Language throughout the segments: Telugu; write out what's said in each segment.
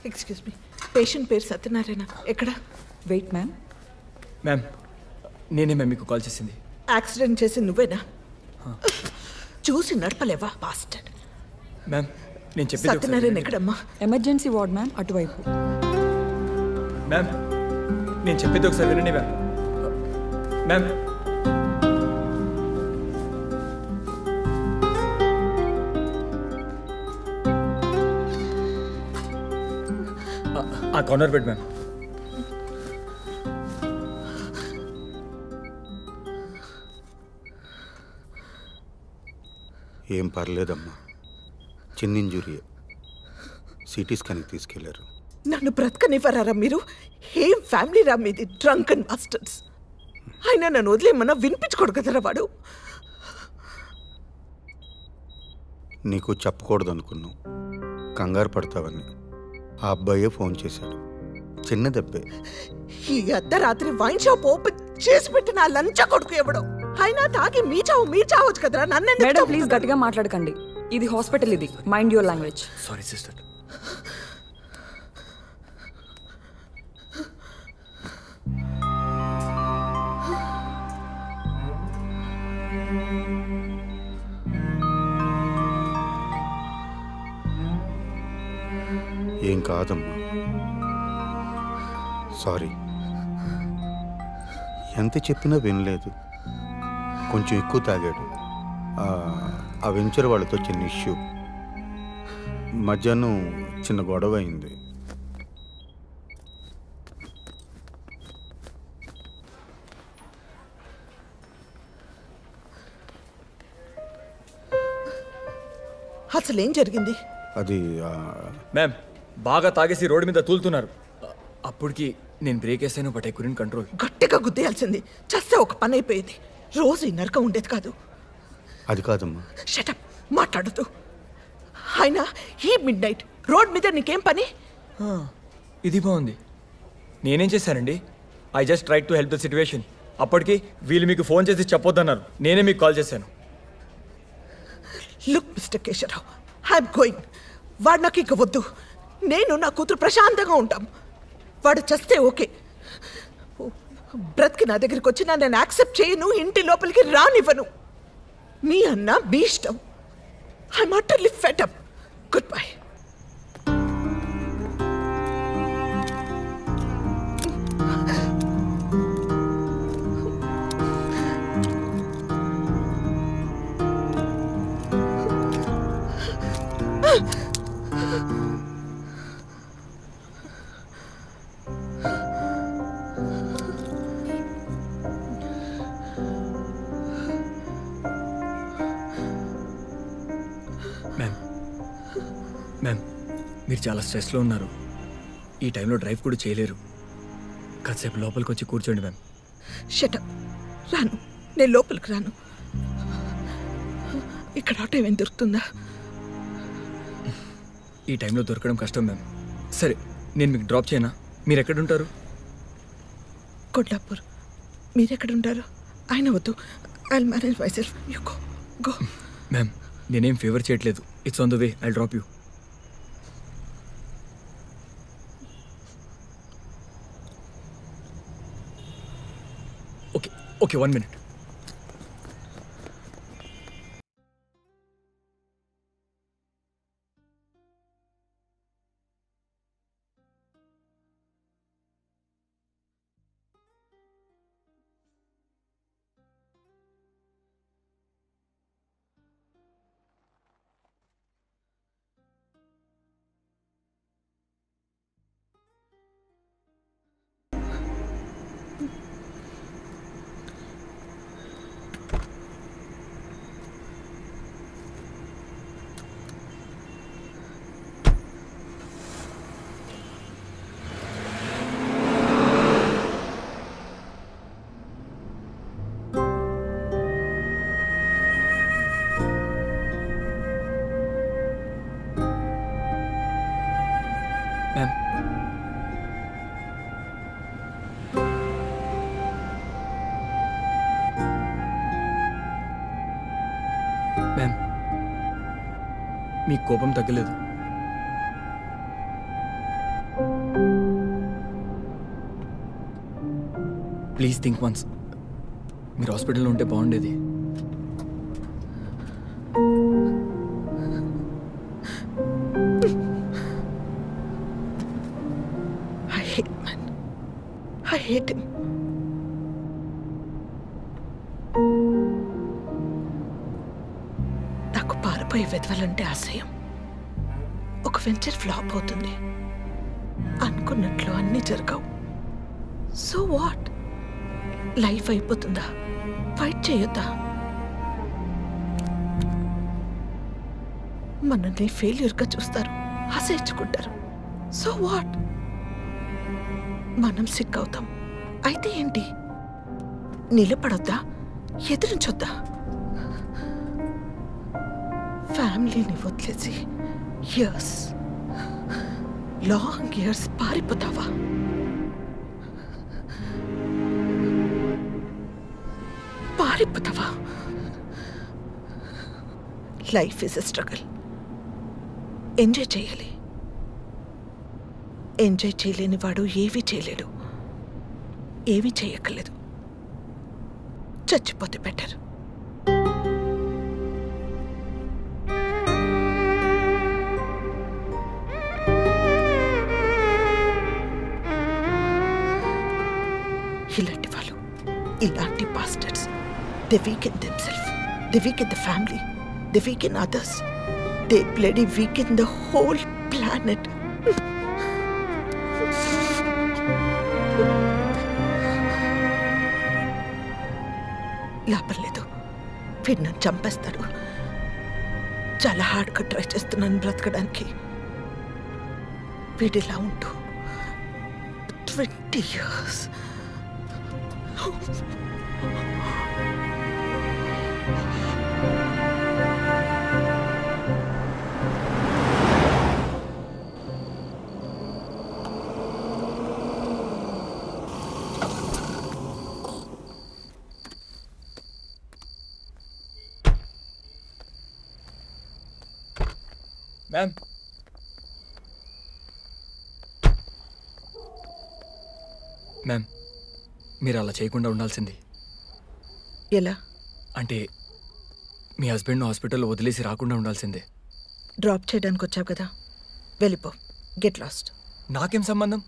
ఎక్స్క్యూజ్ మీ, పేషెంట్ పేరు సత్యనారాయణ. ఎక్కడ? Wait ma'am. మ్యామ్ నేనే మ్యామ్ మీకు కాల్ చేసింది. యాక్సిడెంట్ చేసి నువ్వేనా? చూసి నడపలేవా బాస్టర్డ్? మ్యామ్ నేను చెప్పేది సత్యనారాయణ ఎక్కడమ్మా? ఎమర్జెన్సీ వార్డ్ మ్యామ్, అటువైపు. మ్యామ్ నేను చెప్పేది ఒకసారి వినండి మ్యామ్. మ్యామ్ ఆ కార్నర్ బెడ్ మ్యామ్. ఏం పర్లేదమ్మా, చిన్న ఇంజురీ. సిటీ స్కాన్కి తీసుకెళ్లారు. నన్ను బ్రతకనివ్వరారా మీరు? ఏం ఫ్యామిలీ రా మీది? Drunk and masters. అయినా నన్ను వదిలేమన్నా వినిపించుకోడు కదరా వాడు. నీకు చెప్పకూడదు అనుకున్నావు, కంగారు పడతావని. ఆ అబ్బాయే ఫోన్ చేశాడు. చిన్న దెబ్బే. ఈ అర్ధరాత్రి వైన్ షాప్ ఓపెన్ చేసి పెట్టిన ఆ లంచా కొడుకు ఎవడో. అయినా తాగి మీ చావచ్చు కదరా. నన్ను మేడం ప్లీజ్ గట్టిగా మాట్లాడకండి. ఇది హాస్పిటల్, ఇది mind your language. Sorry sister. ఏం కాదమ్మా, సారీ. ఎంత చెప్పినా వినలేదు. కొంచెం ఎక్కువ తాగాడు. ఆ వెంచర్ వాళ్ళతో చిన్న ఇష్యూ. మధ్యాహ్నం చిన్న గొడవ అయింది. అసలేం జరిగింది? అది మ్యామ్ బాగా తాగేసి రోడ్డు మీద తూలుతున్నారు. అప్పటికి నేను బ్రేక్ వేసాను, బట్ ఐ కుడెంట్ కంట్రోల్. గట్టిగా గుద్దేయాల్సింది. చస్తే ఒక పని అయిపోయేది. రోజు ఈ నరకం ఉండేది కాదు. అది కాదమ్మా. షటప్, మాట్లాడదు. అయినా ఈ మిడ్ నైట్ రోడ్ మీద నీకేం పని? ఇది బాగుంది. నేనేం చేశానండి? I just try to help the situation. అప్పటికి వీళ్ళు మీకు ఫోన్ చేసి చెప్పొద్దన్నారు. నేనే మీకు కాల్ చేశాను. Look mister Keshava Rao, I'm going. వాడు నాకు ఇక వద్దు. నేను నా కూతురు ప్రశాంతంగా ఉంటాం. వాడు చస్తే ఓకే. బ్రతికి నా దగ్గరికి వచ్చినా నేను యాక్సెప్ట్ చేయను, ఇంటి లోపలికి రానివ్వను. మీ అన్న మీ ఇష్టం. I'm utterly fed up. Good bye. Ma'am మీరు చాలా స్ట్రెస్లో ఉన్నారు. ఈ టైంలో డ్రైవ్ కూడా చేయలేరు. కాసేపు లోపలికి వచ్చి కూర్చోండి మ్యామ్. షటప్, రాను. నేను లోపలికి రాను. ఇక్కడ ఆటో ఏమైనా దొరుకుతుందా? ఈ టైంలో దొరకడం కష్టం మ్యామ్. సరే నేను మీకు డ్రాప్ చేయనా? మీరు ఎక్కడుంటారు? కొల్లాపూర్. మీరెక్కడుంటారు? ఆయన వద్దు. I will manage my self. You go go. Ma'am నేనేం ఫేవర్ చేయట్లేదు. It's on the way. I drop you. Okay okay, 1 minute. మీ కోపం తగ్గలేదు. Please think once. మీరు హాస్పిటల్లో ఉంటే బాగుండేది. I hate man. I hate him. నాకు పారిపోయి వెతవాలంటే అసహ్యం. ఒక వెంచర్ ఫ్లాప్ అవుతుంది, అనుకున్నట్లు అన్నీ జరగవు. So what? లైఫ్ అయిపోతుందా? ఫైట్ చేయొద్దా? మనల్ని ఫెయిల్యూర్గా చూస్తారు, ఆశయించుకుంటారు. So what? మనం సిక్ అవుతాం. అయితే ఏంటి? నిలబడొద్దా? ఎదిరించొద్దా? ఫ్యామిలీని వదిలేసి ఇయర్స్, లాంగ్ ఇయర్స్ పారిపోతావా? పారిపోతావా? Life is a struggle. Enjoy చేయాలి. ఎంజాయ్ చేయలేని వాడు ఏవీ చేయలేడు. ఏవీ చేయక్కర్లేదు. చచ్చిపోతే బెటర్. ఇలాంటి వాళ్ళు, ఇలాంటి bastards, they weaken themselves, they weaken the family, they weaken others, they bloody weaken the whole planet. లాభం లేదు, వీడు నన్ను చంపేస్తాడు. చాలా హార్డ్గా ట్రై చేస్తున్నాను బ్రతకడానికి. వీడిలా ఉంటూ 20 years. మ్యామ్, మ్యామ్, మీరు అలా చేయకుండా ఉండాల్సింది. ఎలా? అంటే మీ హస్బెండ్ను హాస్పిటల్లో వదిలేసి రాకుండా ఉండాల్సిందే. డ్రాప్ చేయడానికి వచ్చావు కదా, వెళ్ళిపో. Get lost. నాకేం సంబంధం?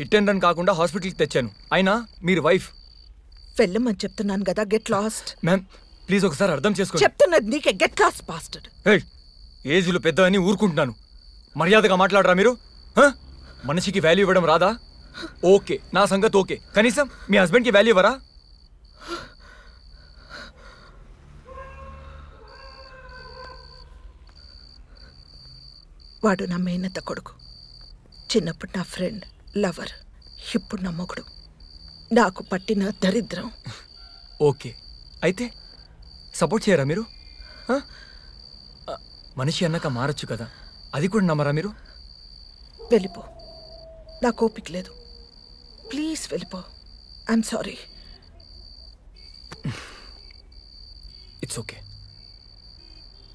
హిట్ అండ్ రన్ కాకుండా హాస్పిటల్కి తెచ్చాను. అయినా మీరు వైఫ్. వెళ్ళమని చెప్తున్నాను కదా, గెట్ లాస్ట్. మ్యామ్ ప్లీజ్ ఒకసారి అర్థం చేసుకోండి. చెప్తున్నది నీకే. Get lost bastard. ఏజ్లు పెద్ద అని ఊరుకుంటున్నాను. మర్యాదగా మాట్లాడరా మీరు? మనిషికి వాల్యూ ఇవ్వడం రాదా? ఓకే, నా సంగతి ఓకే. కనీసం మీ హస్బెండ్కి వాల్యూ ఇవ్వరా? వాడు నా మేనత్త కొడుకు. చిన్నప్పుడు నా ఫ్రెండ్, లవర్, ఇప్పుడు నా మొగుడు. నాకు పట్టిన దరిద్రం. ఓకే, అయితే సపోర్ట్ చేయరా మీరు? మనిషి అన్నాక మారచ్చు కదా, అది కూడా నమ్మరా మీరు? వెళ్ళిపో, నాకు ఓపిక లేదు. ప్లీజ్ వెళ్ళిపో. I'm sorry. It's okay.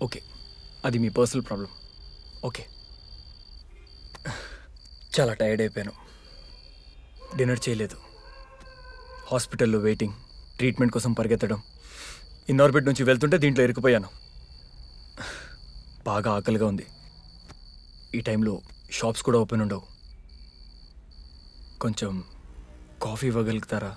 Okay, అది మీ పర్సనల్ ప్రాబ్లం. ఓకే, చాలా టైర్డ్ అయిపోయాను. డిన్నర్ చేయలేదు, హాస్పిటల్లో వెయిటింగ్, ట్రీట్మెంట్ కోసం పరిగెత్తడం. ఇన్నార్బిట్ నుంచి వెళ్తుంటే దీంట్లో ఇరుక్కుపోయాను. బాగా ఆకలిగా ఉంది. ఈ టైంలో షాప్స్ కూడా ఓపెన్ ఉండవు. కొంచెం కాఫీ ఇవ్వగలుగుతారా?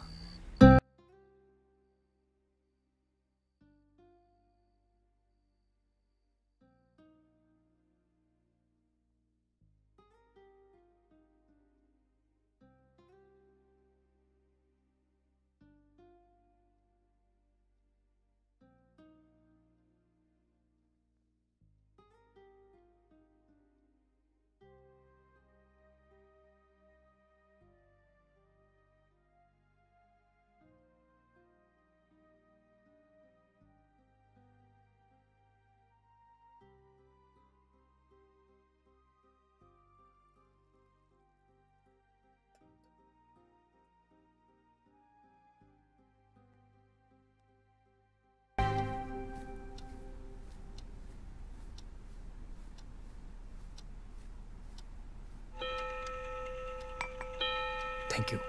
Thank you.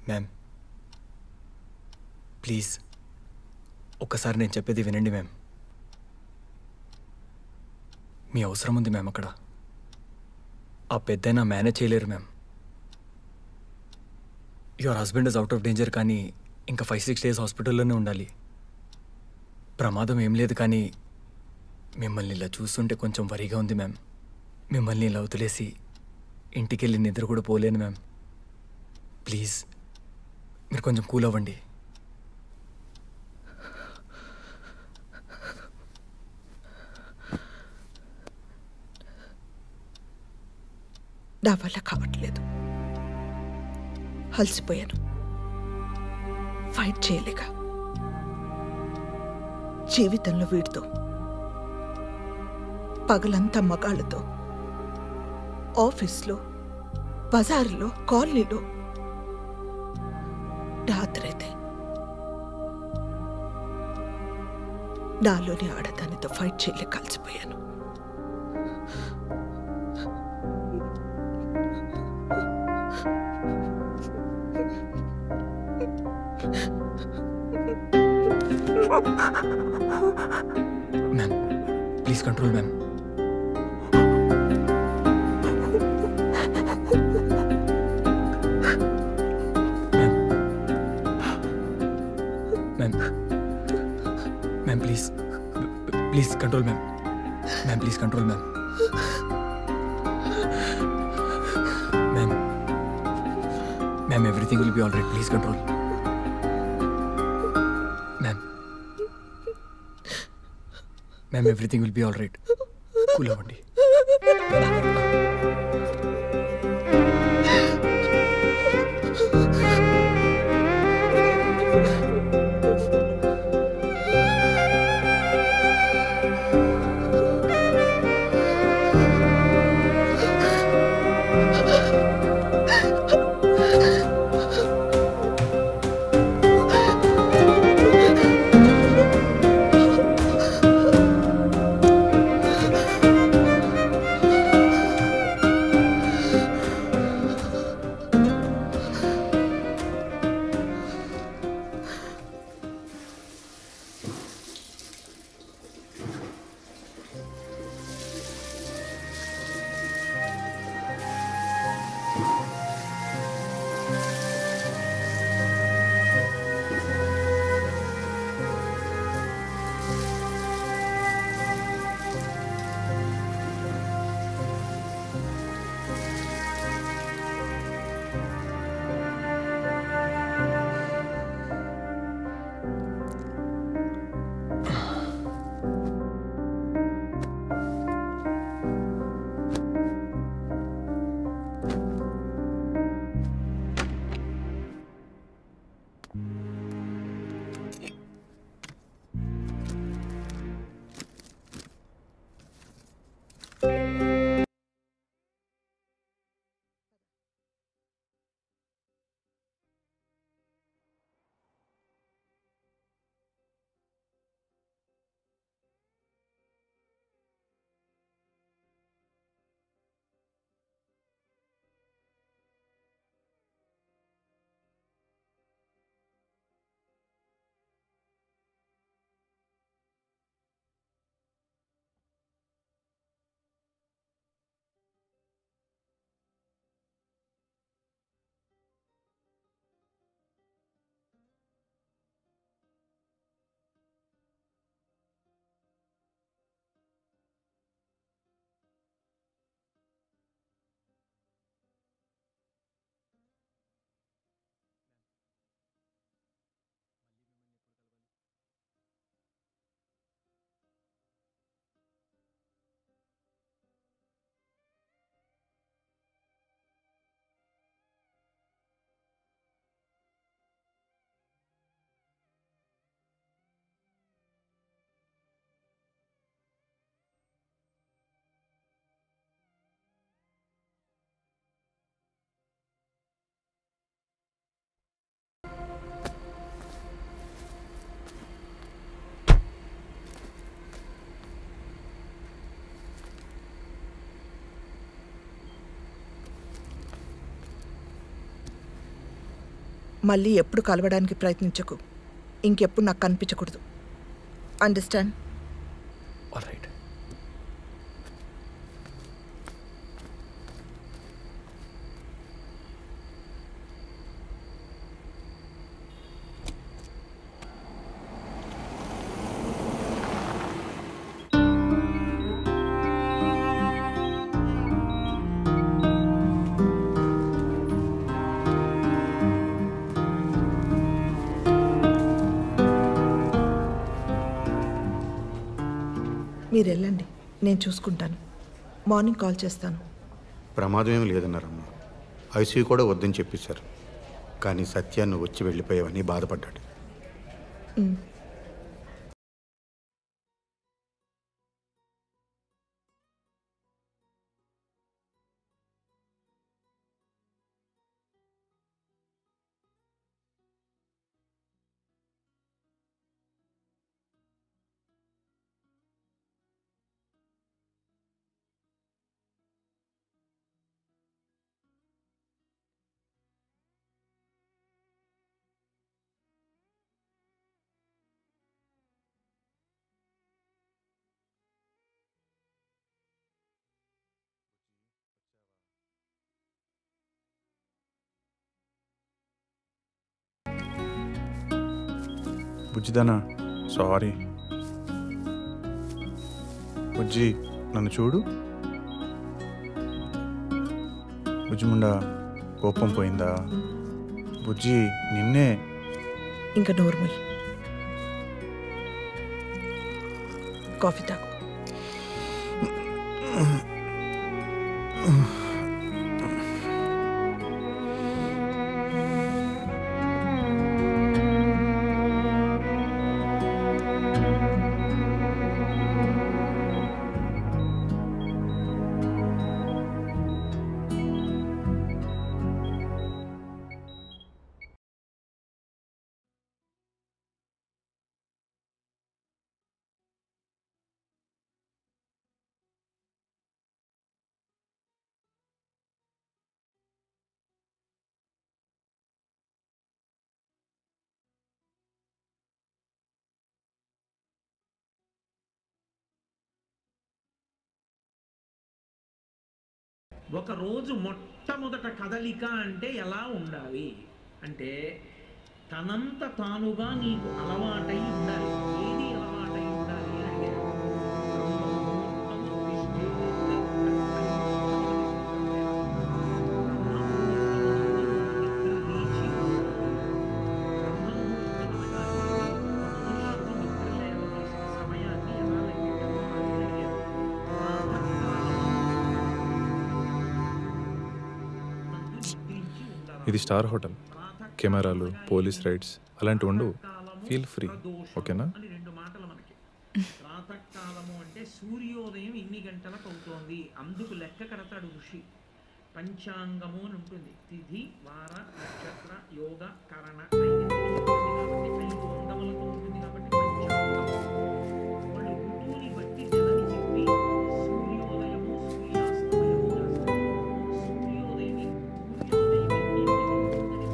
మ్యామ్ ప్లీజ్ ఒక్కసారి నేను చెప్పేది వినండి మ్యామ్. మీ అవసరం ఉంది మ్యామ్ అక్కడ. ఆ పెద్దయినా మేనేజ్ చేయలేరు ma'am. Your husband is out of danger, కానీ ఇంకా 5-6 days హాస్పిటల్లోనే ఉండాలి. ప్రమాదం ఏం లేదు, కానీ మిమ్మల్ని ఇలా చూస్తుంటే కొంచెం వరిగా ఉంది మ్యామ్. మిమ్మల్ని ఇలా వదిలేసి ఇంటికి వెళ్ళి నిద్ర కూడా పోలేను మ్యామ్. ప్లీజ్ మీరు కొంచెం కూల్ అవ్వండి. నా వల్ల కావట్లేదు. అలసిపోయాను. ఫైట్ చేయలేక జీవితంలో వీడితో పగలంతా మగాళ్ళతో, ఆఫీస్లో, బజారులో, కాలనీలో, రాత్రైతే నాలోని ఆడదానితో ఫైట్ చేయలేక కలిసిపోయాను. Ma'am please control ma'am. Ma'am please please control ma'am. Ma'am please control ma'am. Ma'am everything will be all right. Please control. Ma'am everything will be all right. Cool అవ్వండి. మళ్ళీ ఎప్పుడు కలవడానికి ప్రయత్నించకు. ఇంకెప్పుడు నాకు కనిపించకూడదు. అండర్స్టాండ్? All right. మీరు వెళ్ళండి, నేను చూసుకుంటాను. మార్నింగ్ కాల్ చేస్తాను. ప్రమాదం ఏమి లేదన్నారమ్మా. ఐసీయూ కూడా వద్దని చెప్పేశారు. కానీ సత్యాన్ని వచ్చి వెళ్ళిపోయావని బాధపడ్డాడు. బుజ్జిదానా, సారీ. బుజ్జి, నన్ను చూడు. బుజ్జిముండా, కోపం పోయిందా? బుజ్జి, నిన్నే. ఇంకా నార్మల్. కాఫీ తాగు. ఒకరోజు మొట్టమొదట కదలిక అంటే ఎలా ఉండాలి అంటే తనంత తానుగా నీకు అలవాటై ఉండాలి. ఏది అలవాటై ఉండాలి అంటే సమయాన్ని ఎలా ఇది స్టార్ హోటల్. కెమెరాలు, పోలీస్ రైడ్స్ అలాంటివి ఉండవు. ఫీల్ ఫ్రీ, ఓకేనా? రెండు మాటలు మనకి. ప్రాతకాలము అంటే సూర్యోదయం ఇన్ని గంటలకు అవుతోంది, అందుకు లెక్క కడతాడు ఋషి. పంచాంగము అని ఉంటుంది. తిథి, వార, నక్షత్ర, యోగ, కరణ, కాబట్టి 5 అంగములతో ఉంటుంది కాబట్టి పంచాంగము. వాళ్ళు ఋతువుని బట్టి నెలని చెప్పి సూర్యోదయము, సూర్యాస్తమయము రాస్తారు. సూర్యోదయం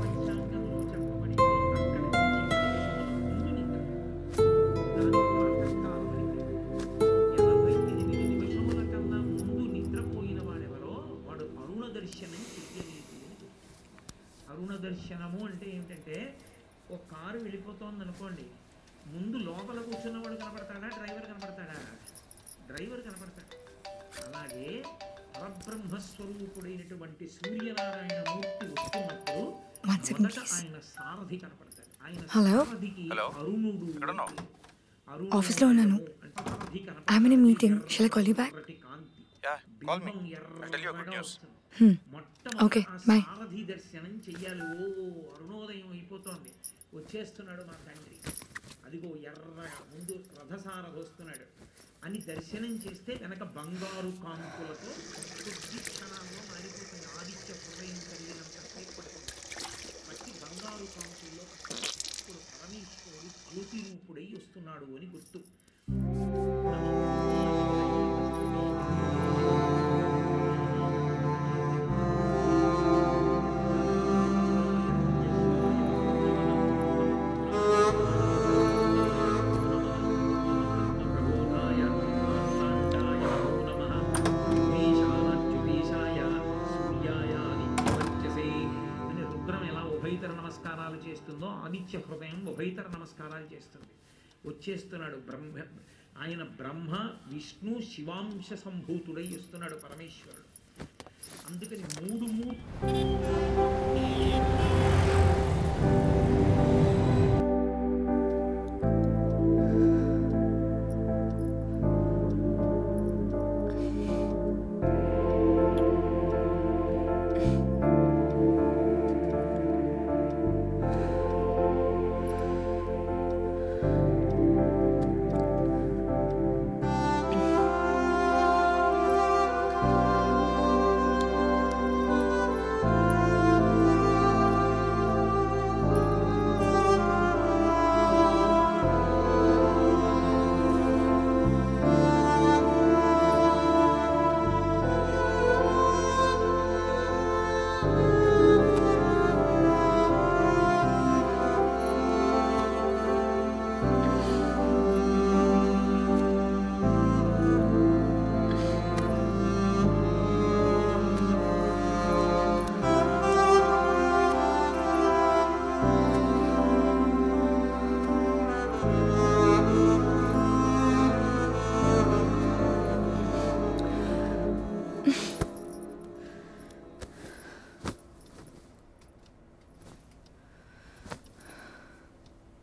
పంచాంగంలో చెప్పబడిందో అక్కడి నుంచి ముందు నిద్ర. దాని ప్రాతకాలం అని పేరు. 88 నిమిషముల కన్నా ముందు నిద్రపోయిన వాడెవరో వాడు అరుణ దర్శనం చెయ్యలేదు అని. అరుణ దర్శనము అంటే ఏమిటంటే ఒక కారు వెళ్ళిపోతోంది అనుకోండి, ముందు లోపల కూర్చున్నవాడు కనపడతాడా, డ్రైవర్ కనపడతాడా? డ్రైవర్ కనపడతాడు. అలాగే పరబ్రహ్మస్వరూపుడైనటువంటి సూర్యనారాయణ మూర్తి వస్తున్నప్పుడు మొదట ఆయన సారథి కనపడతాడు. ఆయన సారథికి అరుణుడు. ఆఫీస్లో ఉన్నాను. I'm in a meeting. Shall I call you back? Okay, bye. సారథి దర్శనం చెయ్యాలి. ఓ అరుణోదయం అయిపోతోంది, వచ్చేస్తున్నాడు మా తండ్రి, అదిగో ఎర్రగా ముందు రథసారథి వస్తున్నాడు అని దర్శనం చేస్తే వెనక బంగారు కాంతులతో కొద్ది క్షణాల్లో మారిపోతుంది. ఆదిత్య హృదయం కలిగినంత బట్టి బంగారు కాంతుల్లో ఇప్పుడు పరమేశ్వరుడు జ్యోతి రూపుడై వస్తున్నాడు అని గుర్తు. ఆదిత్య హృదయం ఉభయతర నమస్కారాలు చేస్తుంది. వచ్చేస్తున్నాడు ఆయన బ్రహ్మ విష్ణు శివాంశ సంభూతుడై వస్తున్నాడు పరమేశ్వరుడు. అందుకని మూడు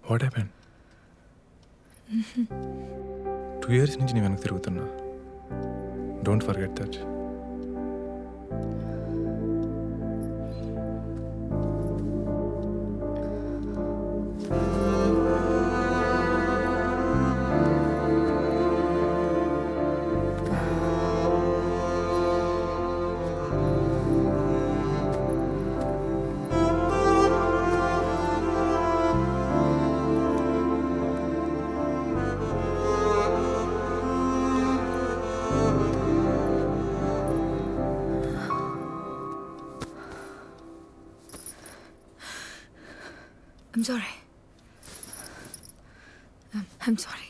వాట్ హ్యాపెన్? 2 years నుంచి నేను వెనక్కి తిరుగుతున్నా. Don't forget that. I'm sorry. I'm sorry.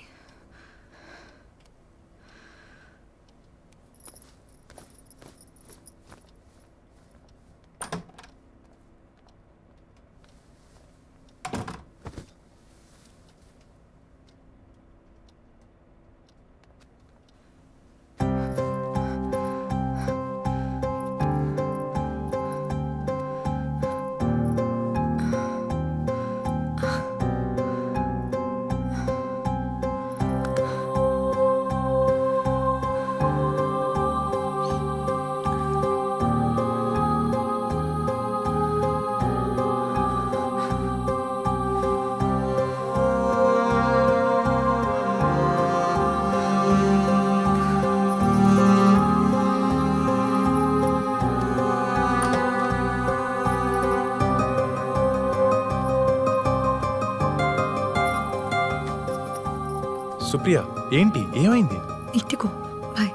Supriya, ఏంటి, ఏమైంది? ఇంటికో, బాయ్.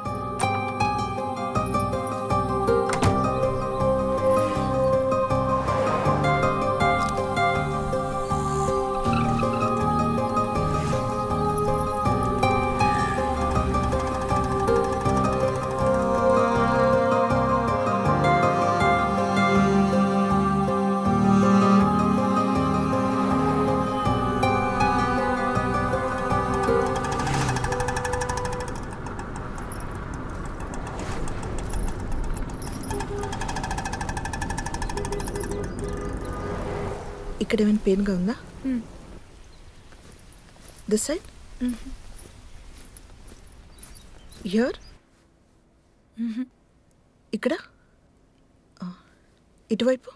ఇక్కడ ఏమైనా పెయిన్గా ఉందా? దిస్ సైడ్, హియర్, ఇక్కడ, ఇటువైపు.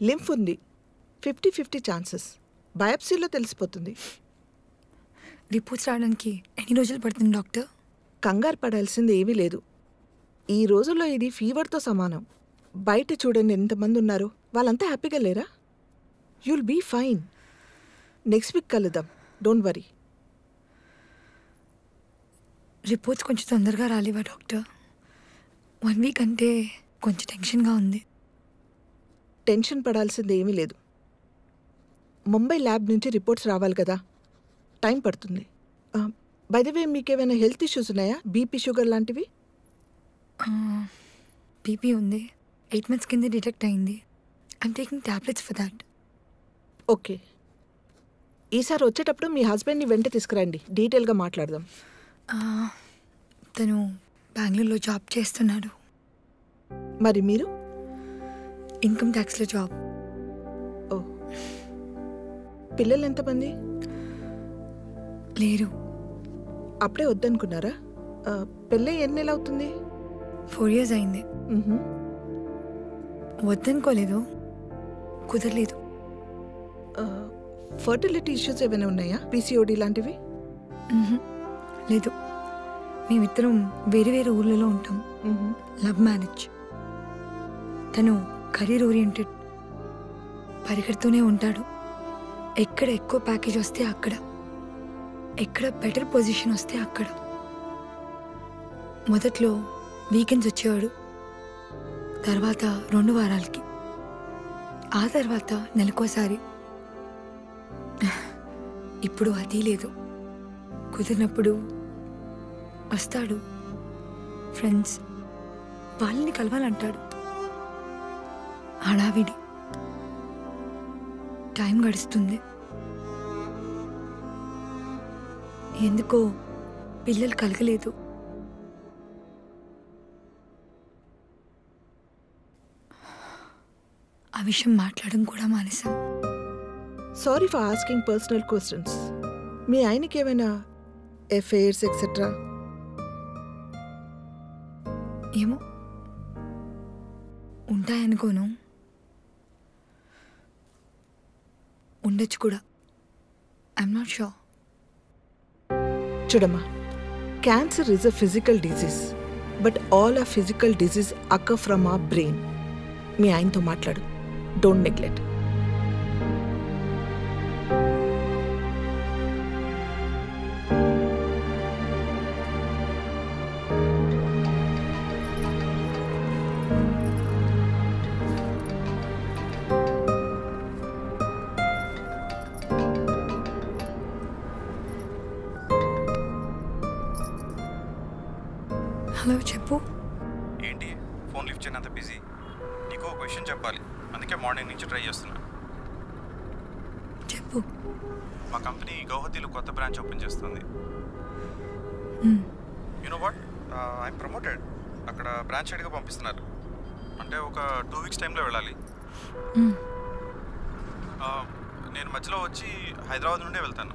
లింఫ్ ఉంది, 50-50 ఛాన్సెస్. బయాప్సీలో తెలిసిపోతుంది. రిపోర్ట్స్ రావడానికి ఎన్ని రోజులు పడుతుంది డాక్టర్? కంగారు పడాల్సింది ఏమీ లేదు. ఈ రోజుల్లో ఇది ఫీవర్తో సమానం. బయట చూడండి ఎంతమంది ఉన్నారు, వాళ్ళంతా హ్యాపీగా లేరా? You'll be fine. Next week కలుద్దాం, డోంట్ వరీ. రిపోర్ట్స్ కొంచెం తొందరగా రాలేవా డాక్టర్? 1 వీక్ అంటే కొంచెం టెన్షన్గా ఉంది. టెన్షన్ పడాల్సింది ఏమీ లేదు. ముంబై ల్యాబ్ నుంచి రిపోర్ట్స్ రావాలి కదా, టైం పడుతుంది. బై ద వే మీకేమైనా హెల్త్ ఇష్యూస్ ఉన్నాయా? బీపీ, షుగర్ లాంటివి? బీపీ ఉంది, 8 months కింద డిటెక్ట్ అయింది. I'm taking tablets for that. Okay, ఈసారి వచ్చేటప్పుడు మీ హస్బెండ్ని వెంట తీసుకురండి, డీటెయిల్గా మాట్లాడదాం. తను బెంగళూరులో జాబ్ చేస్తున్నాడు. మరి మీరు? Income ట్యాక్స్లో job. ఓ, పిల్లలు ఎంతమంది? లేరు. అప్పుడే వద్దనుకున్నారా? పెళ్ళి ఎన్ని నెలలు అవుతుంది? 4 years అయింది. మ్హూ. వద్దనుకోలేదు, కుదరలేదు. ఫర్టిలిటీ ఇష్యూస్ ఏమైనా ఉన్నాయా? పీసీఓడి లాంటివి? లేదు, మేమిద్దరం వేరే వేరే ఊర్లలో ఉంటాం. మ్హూ. Love marriage. తను కెరీర్ ఓరియంటెడ్, పరిగెడుతూనే ఉంటాడు. ఎక్కడ ఎక్కువ ప్యాకేజ్ వస్తే అక్కడ, ఎక్కడ బెటర్ పొజిషన్ వస్తే అక్కడ. మొదట్లో వీకెండ్స్ వచ్చేవాడు, తర్వాత 2 వారాలకి, ఆ తర్వాత నెలకోసారి. ఇప్పుడు అది లేదు. కుదిరినప్పుడు వస్తాడు, ఫ్రెండ్స్ వాళ్ళని కలవాలంటాడు. హడావిడి, టైం గడుస్తుంది. ఎందుకో పిల్లలు కలగలేదు. ఆ విషయం మాట్లాడడం కూడా మానేశాం. Sorry for asking personal questions. మీ ఆయనకి ఏమైనా ఎఫైర్స్ ఎక్సెట్రా? ఏమో, ఉంటాయనుకోను, ఉండొచ్చు కూడా. I'm not sure. చూడమ్మా, cancer is a physical disease, but all a physical disease occur from a brain. మీ ఆయనతో మాట్లాడు, డోంట్ నెగ్లెక్ట్. హలో, చెప్పు. ఏంటి ఫోన్ లిఫ్ట్ చేయనంత బిజీ? నీకు ఒక క్వశ్చన్ చెప్పాలి, అందుకే మార్నింగ్ నుంచి ట్రై చేస్తున్నా. చెప్పు. మా కంపెనీ గౌహతిలో కొత్త బ్రాంచ్ ఓపెన్ చేస్తుంది. You know what, I'm promoted. అక్కడ బ్రాంచ్ హెడ్గా పంపిస్తున్నారు. అంటే ఒక 2 weeks టైంలో వెళ్ళాలి. నేను మధ్యలో వచ్చి హైదరాబాద్ నుండే వెళ్తాను.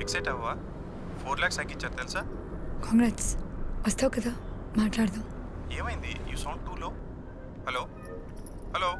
ఫిక్సెట్ అవ్వా? 4 lakhs తగ్గించారు తెలుసా? కాంగ్రాట్స్. వస్తావు కదా, మాట్లాడదాం. ఏమైంది? యూ సౌండ్ టూ లో. Hello hello.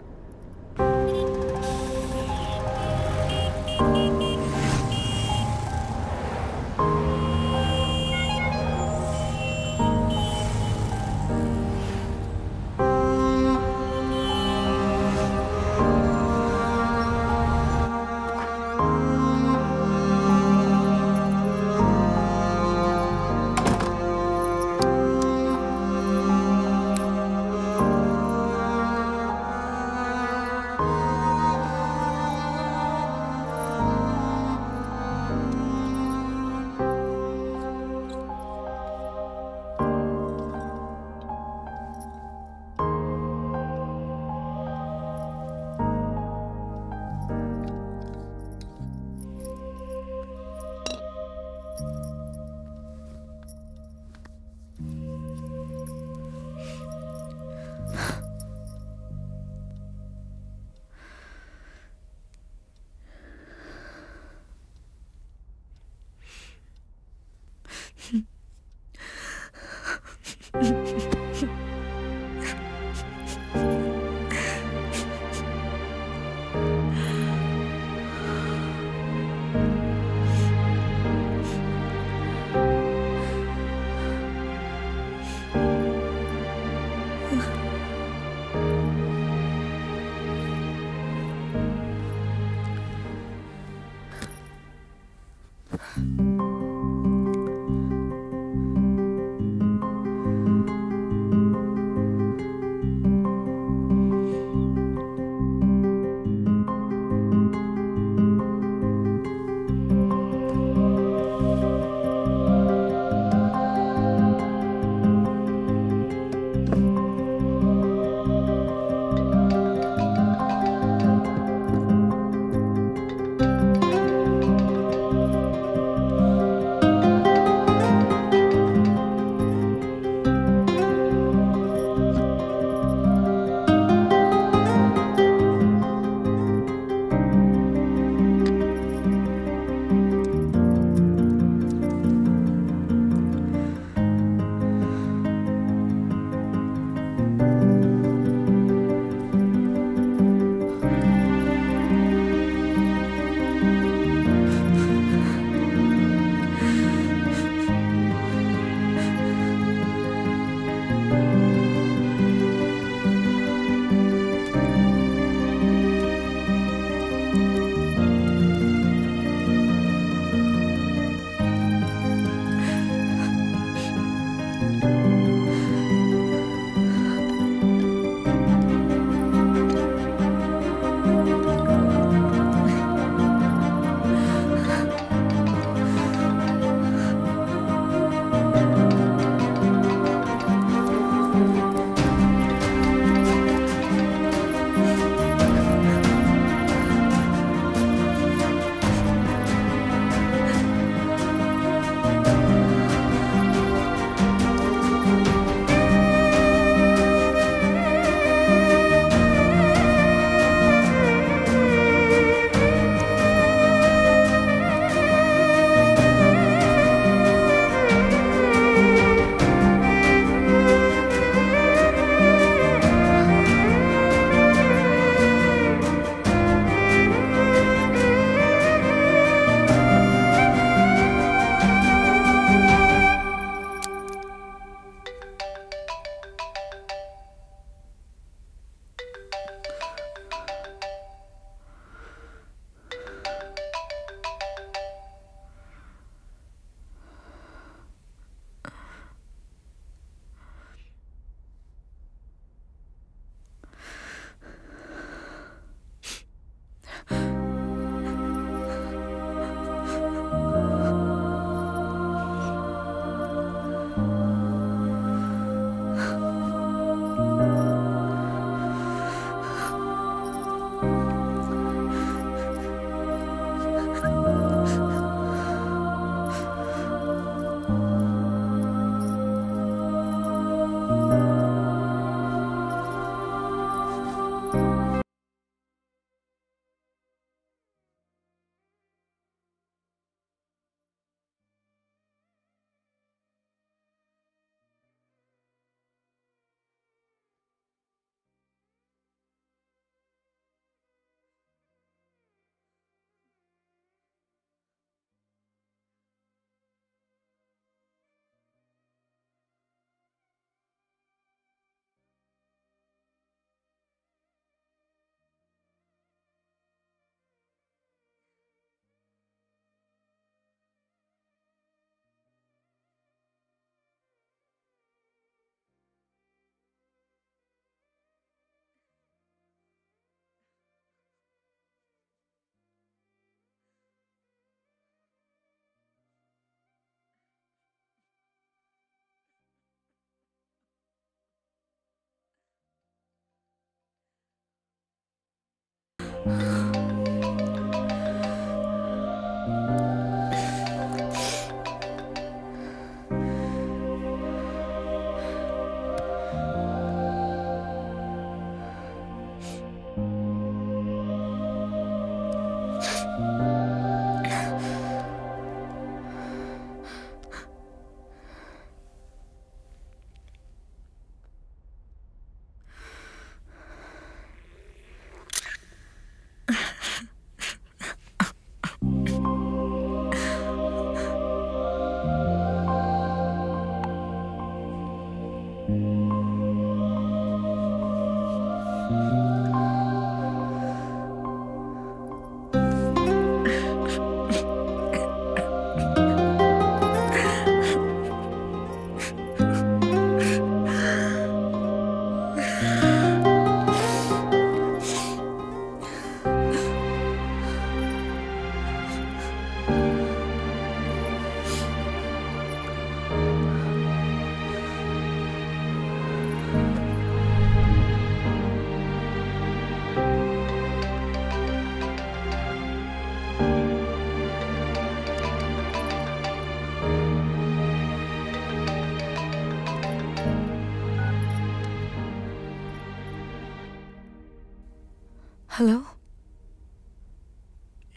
హలో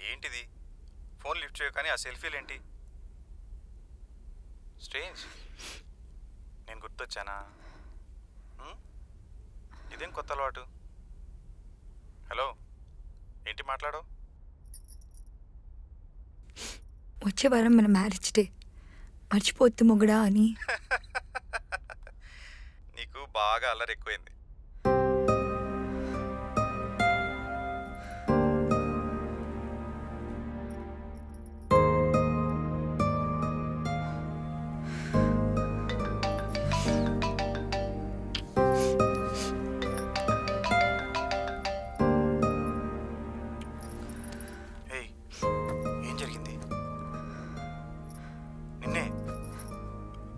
ఏంటిది ఫోన్ లిఫ్ట్ చేయవు కానీ ఆ సెల్ఫీలు ఏంటి? స్ట్రేంజ్. నేను గుర్తొచ్చానా? ఇదేం కొత్త అలవాటు? హలో, ఏంటి మాట్లాడవు? వచ్చే వారం మన మ్యారేజ్ డే, మర్చిపోతు మొగడా అని. నీకు బాగా అల్లరి ఎక్కువైంది.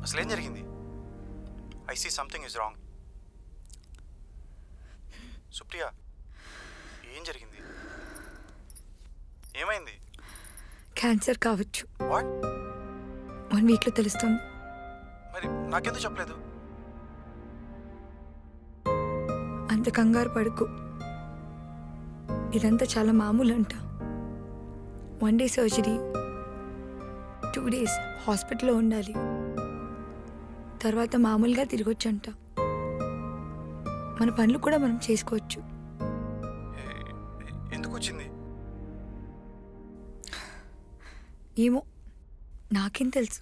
అసలేం జరిగింది? I see something is wrong. Supriya, ఏం జరిగింది? ఏమైంది? క్యాన్సర్ కావచ్చు. వాట్? 1 వీక్లో తెలుస్తుంది. మరి నాకెందుకు చెప్పలేదు? అంత కంగారు పడుకు. ఇదంతా చాలా మామూలు అంట. 1 డే సర్జరీ, 2 డేస్ హాస్పిటల్లో ఉండాలి. తర్వాత మామూలుగా తిరగొచ్చంట. మన పనులు కూడా మనం చేసుకోవచ్చు. ఎందుకు వచ్చింది? ఏమో, నాకేం తెలుసు.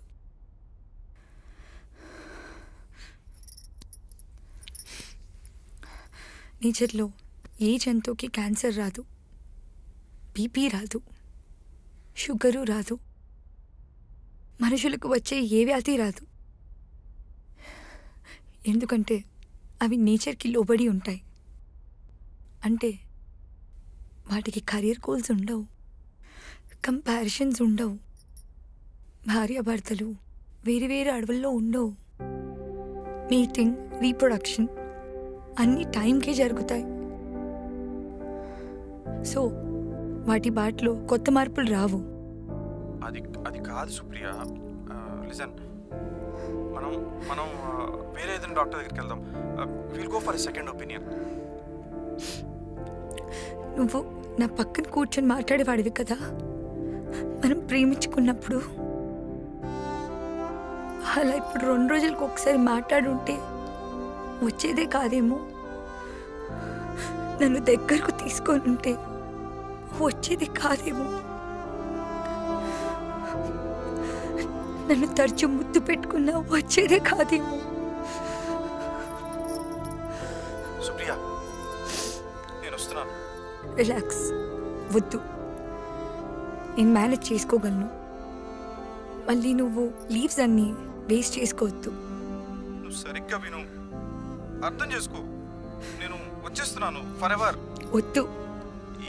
నేచర్లో ఏ జంతువుకి క్యాన్సర్ రాదు, బీపీ రాదు, షుగరు రాదు, మనుషులకు వచ్చే ఏ వ్యాధి రాదు. ఎందుకంటే అవి నేచర్కి లోబడి ఉంటాయి. అంటే వాటికి కెరీర్ గోల్స్ ఉండవు, కంపారిజన్స్ ఉండవు, భార్యాభర్తలు వేరే వేరే అడవుల్లో ఉండవు. మీటింగ్, రీప్రొడక్షన్ అన్నీ టైంకే జరుగుతాయి. సో వాటి బాటలో కొత్త మార్పులు రావు. అది కాదు సుప్రియ. లిసన్, మనం వేరే ఏదైనా డాక్టర్ దగ్గరికి వెళ్దాం. Will go for a second opinion. నువ్వు నా పక్కన కూర్చొని మాట్లాడేవాడివి కదా మనం ప్రేమించుకున్నప్పుడు. అలా ఇప్పుడు 2 రోజులకు ఒకసారి మాట్లాడుంటే వచ్చేదే కాదేమో. నన్ను దగ్గరకు తీసుకొని ఉంటే వచ్చేది కాదేమో. నన్ను తరచు ముద్దు పెట్టుకున్నా వచ్చేదే కాదేమో. సుప్రియ, నేను వస్తున్నాను. రిలాక్స్, వద్దు. నేను మేనేజ్ చేసుకోగలను. మళ్ళీ నువ్వు లీవ్స్ అన్నీ వేస్ట్ చేసుకోవద్దు. నువ్వు సరిగ్గా విను, అర్థం చేసుకో. నేను వచ్చేస్తున్నాను ఫర్ ఎవర్. వద్దు.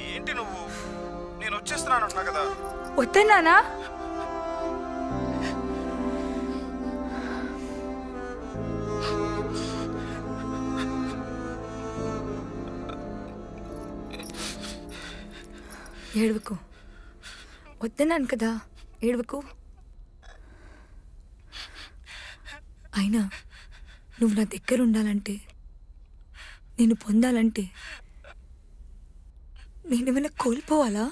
ఏంటి నువ్వు? నేను వచ్చేస్తున్నాను అంటున్నా కదా. వద్దన్నానా? ఏడవకు. వద్దన్నాను కదా, ఏడవకు. అయినా నువ్వు నా దగ్గర ఉండాలంటే, నేను పొందాలంటే నేనేమైనా కోల్పోవాలా?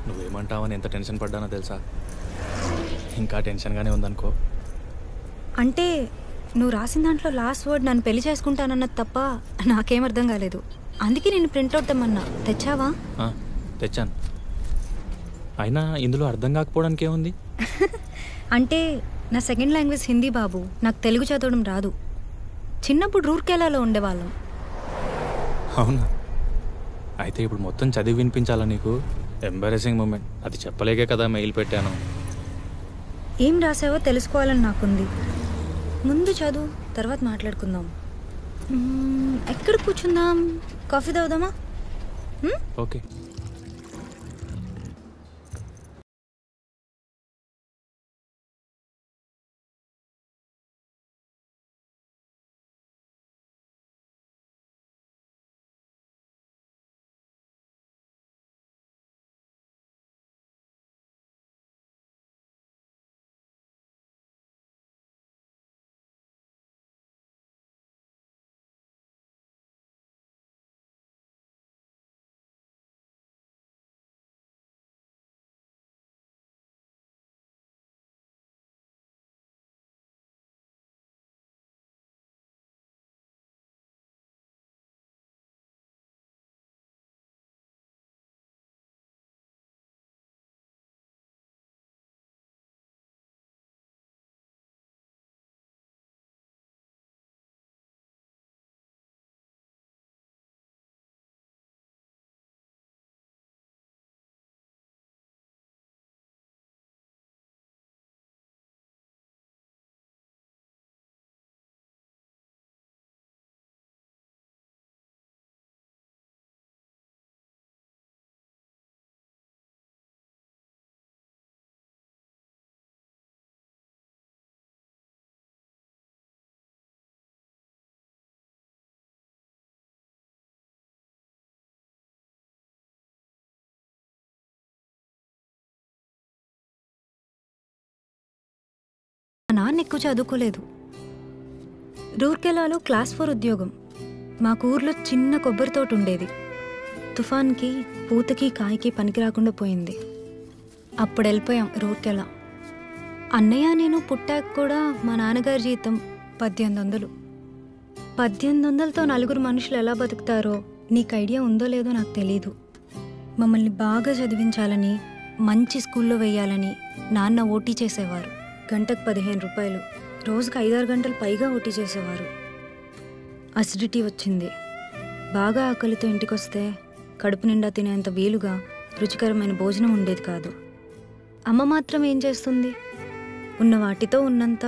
నువ్వేమంటావని ఎంత టెన్షన్ పడ్డానో తెలుసా? ఇంకా టెన్షన్గానే ఉందనుకో. అంటే నువ్వు రాసిన దాంట్లో లాస్ట్ వర్డ్ నన్ను పెళ్లి చేసుకుంటానన్నది తప్ప నాకేం అర్థం కాలేదు. అందుకే నేను ప్రింట్అవుట్ తెమ్మన్నా. తెచ్చావా? తెచ్చాను. అయినా ఇందులో అర్థం కాకపోవడానికి ఏముంది? అంటే నా సెకండ్ లాంగ్వేజ్ హిందీ బాబు. నాకు తెలుగు చదవడం రాదు. చిన్నప్పుడు రూర్కేలాలో ఉండేవాళ్ళం. అవునా? అయితే ఇప్పుడు మొత్తం చదివి వినిపించాలా నీకు? Embarrassing moment. అది చెప్పలేకే కదా మెయిల్ పెట్టాను. ఏం రాసావో తెలుసుకోవాలని నాకుంది. ముందు చదువు, తర్వాత మాట్లాడుకుందాం. ఎక్కడ కూర్చుందాం? కాఫీ తాగుదామా? ఓకే. మా నాన్న ఎక్కువ చదువుకోలేదు. రూర్కెలాలో క్లాస్ 4 ఉద్యోగం. మాకు ఊర్లో చిన్న కొబ్బరి తోట ఉండేది. తుఫాన్కి పూతకి కాయకి పనికి రాకుండా పోయింది. అప్పుడు వెళ్ళిపోయాం రూర్కెలా. అన్నయ్య నేను పుట్టాక కూడా మా నాన్నగారి జీతం 1800. 1800తో 4 మనుషులు ఎలా బతుకుతారో నీకు ఐడియా ఉందో లేదో నాకు తెలీదు. మమ్మల్ని బాగా చదివించాలని, మంచి స్కూల్లో వేయాలని నాన్న ఓటీ చేసేవారు. గంటకు 15 రూపాయలు, రోజుకు 5-6 గంటలు పైగా ఓటీ చేసేవారు. అసిడిటీ వచ్చింది. బాగా ఆకలితో ఇంటికొస్తే కడుపు నిండా తినేంత వీలుగా రుచికరమైన భోజనం ఉండేది కాదు. అమ్మ మాత్రం ఏం చేస్తుంది? ఉన్న వాటితో ఉన్నంత.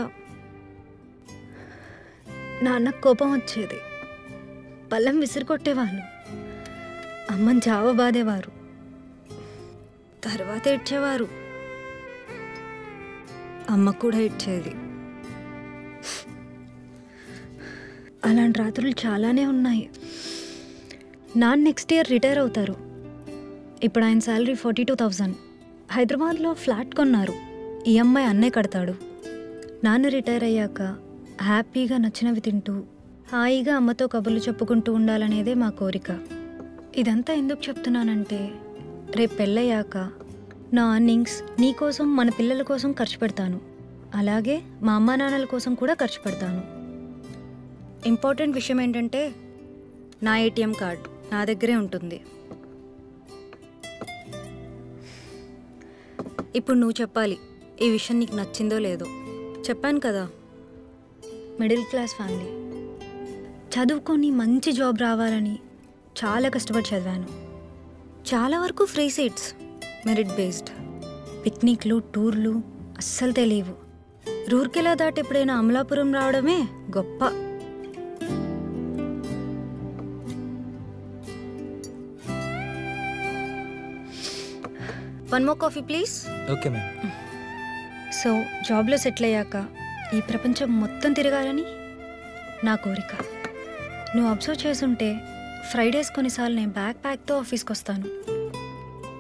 నాన్నకు కోపం వచ్చేది. పళ్ళెం విసిరికొట్టేవాళ్ళు. అమ్మని చావబాదేవారు. తర్వాత ఇచ్చేవారు. అమ్మ కూడా ఇచ్చేది. అలాంటి రాత్రులు చాలానే ఉన్నాయి. నాన్న నెక్స్ట్ ఇయర్ రిటైర్ అవుతారు. ఇప్పుడు ఆయన శాలరీ 42,000. హైదరాబాద్లో ఫ్లాట్ కొన్నారు. ఈఎంఐ అన్నే కడతాడు. నాన్న రిటైర్ అయ్యాక హ్యాపీగా నచ్చినవి తింటూ హాయిగా అమ్మతో కబుర్లు చెప్పుకుంటూ ఉండాలనేదే మా కోరిక. ఇదంతా ఎందుకు చెప్తున్నానంటే, రేపు పెళ్ళయ్యాక నా అర్నింగ్స్ నీకోసం, మన పిల్లల కోసం ఖర్చు పెడతాను. అలాగే మా అమ్మా నాన్నల కోసం కూడా ఖర్చు పెడతాను. ఇంపార్టెంట్ విషయం ఏంటంటే, నా ఏటీఎం కార్డ్ నా దగ్గరే ఉంటుంది. ఇప్పుడు నువ్వు చెప్పాలి ఈ విషయం నీకు నచ్చిందో లేదో. చెప్పాను కదా, మిడిల్ క్లాస్ ఫ్యామిలీ. చదువుకొని మంచి జాబ్ రావాలని చాలా కష్టపడి చదివాను. చాలా వరకు ఫ్రీ సీట్స్, మెరిట్ బేస్డ్. పిక్నిక్లు, టూర్లు అస్సలు తెలియవు. రూర్కెలా దాటి ఎప్పుడైనా అమలాపురం రావడమే గొప్ప. One more coffee please. Okay ma'am. So జాబ్లో సెటిల్ అయ్యాక ఈ ప్రపంచం మొత్తం తిరగాలని నా కోరిక. నువ్వు అబ్జర్వ్ చేసుంటే ఫ్రైడేస్ కొన్నిసార్లు నేను ప్యాక్తో ఆఫీస్కి వస్తాను.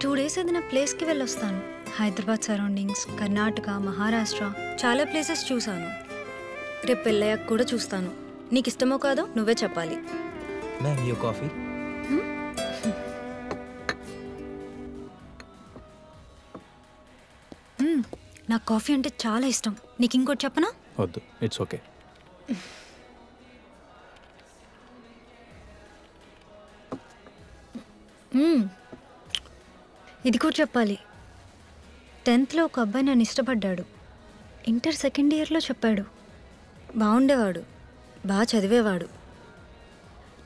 2 days ఏదైనా ప్లేస్కి వెళ్ళొస్తాను. హైదరాబాద్ సరౌండింగ్స్, కర్ణాటక, మహారాష్ట్ర చాలా ప్లేసెస్ చూశాను. రేపు పెళ్ళయ్యాక కూడా చూస్తాను. నీకు ఇష్టమో కాదో నువ్వే చెప్పాలి. Ma'am you coffee. నాకు కాఫీ అంటే చాలా ఇష్టం. నీకు ఇంకోటి చెప్పనా? వద్దు, ఇట్స్ ఓకే. ఇది కూడా చెప్పాలి. 10th ఒక అబ్బాయి నన్ను ఇష్టపడ్డాడు. ఇంటర్ 2nd yearలో చెప్పాడు. బాగుండేవాడు, బాగా చదివేవాడు.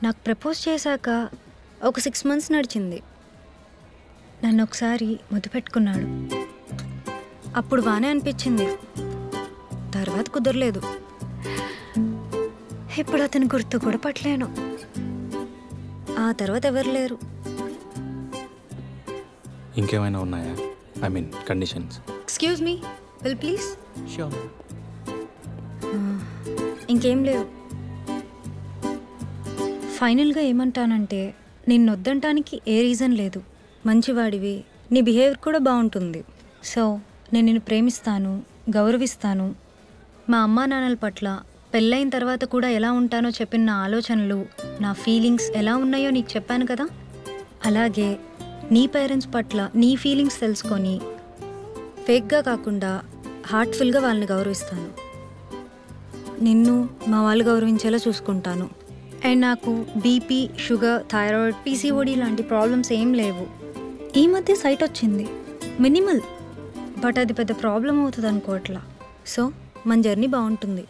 నాకు ప్రపోజ్ చేశాక ఒక 6 months నడిచింది. నన్ను ఒకసారి ముద్దు పెట్టుకున్నాడు. అప్పుడు బాగానే అనిపించింది. తర్వాత కుదరలేదు. ఇప్పుడు అతను గుర్తు కూడా పట్టలేను. ఆ తర్వాత ఎవరు లేరు. ఇంకేమైనా ఉన్నాయా? I mean conditions. Excuse me, will please. Sure. ఇంకేం లేవు. ఫైనల్గా ఏమంటానంటే, నిన్ను వద్దంటానికి ఏ రీజన్ లేదు. మంచివాడివి, నీ బిహేవియర్ కూడా బాగుంటుంది. సో నేను నిన్ను ప్రేమిస్తాను, గౌరవిస్తాను. మా అమ్మా నాన్నల పట్ల పెళ్ళైన తర్వాత కూడా ఎలా ఉంటానో చెప్పిన నా ఆలోచనలు, నా ఫీలింగ్స్ ఎలా ఉన్నాయో నీకు చెప్పాను కదా. అలాగే నీ పేరెంట్స్ పట్ల నీ ఫీలింగ్స్ తెలుసుకొని ఫేక్గా కాకుండా హార్ట్ఫుల్గా వాళ్ళని గౌరవిస్తాను. నిన్ను మా వాళ్ళు గౌరవించేలా చూసుకుంటాను. అండ్ నాకు బీపీ, షుగర్, థైరాయిడ్, పీసీఓడి లాంటి ప్రాబ్లమ్స్ ఏం లేవు. ఈ మధ్య సైట్ వచ్చింది, మినిమల్, బట్ అది పెద్ద ప్రాబ్లం అవుతుంది అనుకోవట్లా. సో మన జర్నీ బాగుంటుంది.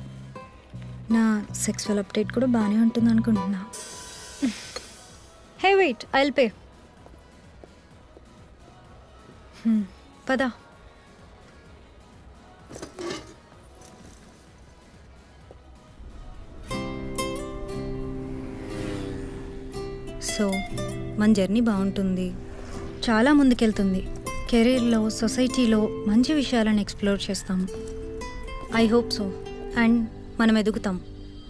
నా సెక్సువల్ అప్డేట్ కూడా బాగానే ఉంటుంది అనుకుంటున్నా. Hey wait, I will pay. పదా. సో మన జర్నీ బాగుంటుంది, చాలా ముందుకెళ్తుంది. కెరీర్లో, సొసైటీలో మంచి విషయాలను ఎక్స్ప్లోర్ చేస్తాం. I hope so. అండ్ మనం ఎదుగుతాం.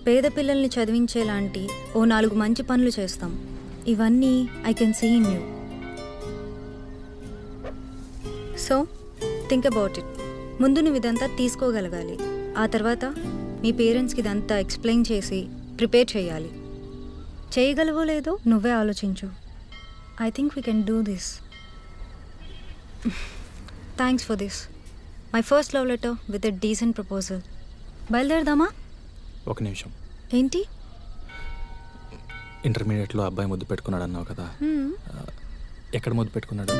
పేద పిల్లల్ని చదివించేలాంటి ఓ 4 మంచి పనులు చేస్తాం. ఇవన్నీ I can see in you. So think about it. ముందు నువ్వు ఇదంతా తీసుకోగలగాలి. ఆ తర్వాత మీ పేరెంట్స్కి ఇదంతా ఎక్స్ప్లెయిన్ చేసి ప్రిపేర్ చేయాలి. చేయగలవో లేదో నువ్వే ఆలోచించు. I think we can do this. Thanks for this. My first love letter with a decent proposal. బయలుదేరదామా? ఒక నిమిషం. ఏంటి? ఇంటర్మీడియట్లో అబ్బాయి ముద్దు పెట్టుకున్నాడు అన్నావు కదా, ఎక్కడ ముద్దు పెట్టుకున్నాడు?